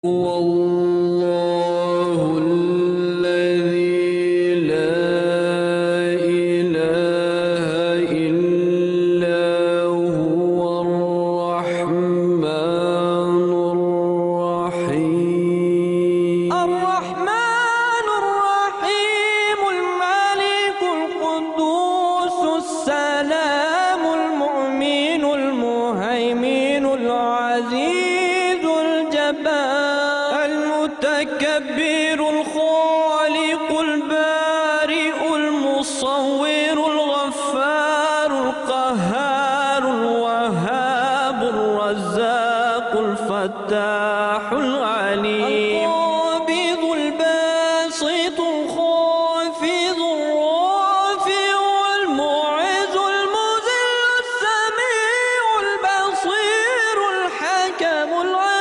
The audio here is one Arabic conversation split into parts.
هو الله الذي لا إله إلا هو الرحمن الرحيم الملك القدوس السلام المؤمن المهيمن العزيز الجبار المتكبر الخالق البارئ المصور الغفار القهار الوهاب الرزاق الفتاح العليم القابض الباسط الخافض الرافع المعز المذل السميع البصير الحكم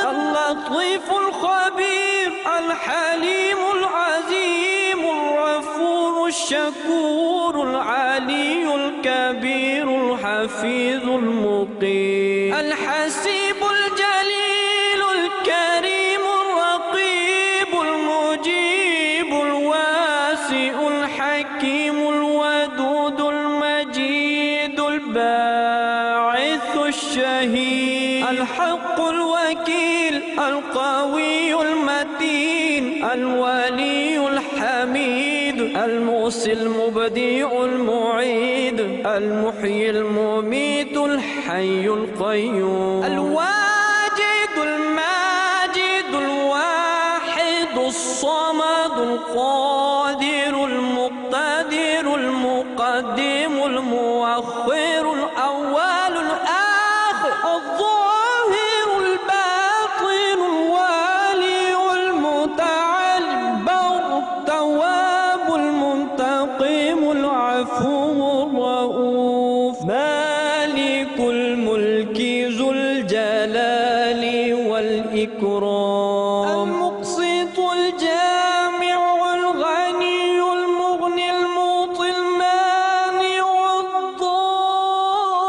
اللطيف الخبير الحليم العظيم الغفور الشكور العلي الكبير الحفيظ المقيم الحسيب الجليل الكريم الرقيب المجيب الواسع الحكيم الودود المجيد الباعث الشهيد الحق الوكيل القوي المتين الولي الحميد المحصي المبدع المعيد المحيي المميت الحي القيوم الواجد الماجد الواحد الصمد القادر المقتدر المقدم المؤخر الأول الآخر الظاهر الباطن الوالي المتعال البر التواب المنتقم العفو الرؤوف مالك الملك ذو الجلال والإكرام المقسط الجامع الغني المغني المعطي المانع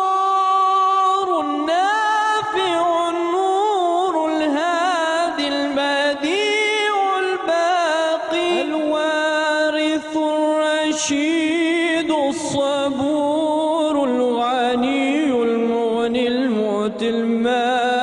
الضار النافع النور الهادي البديع الباقي الوارث الرشيد الصبور الغني المغني المعطي المانع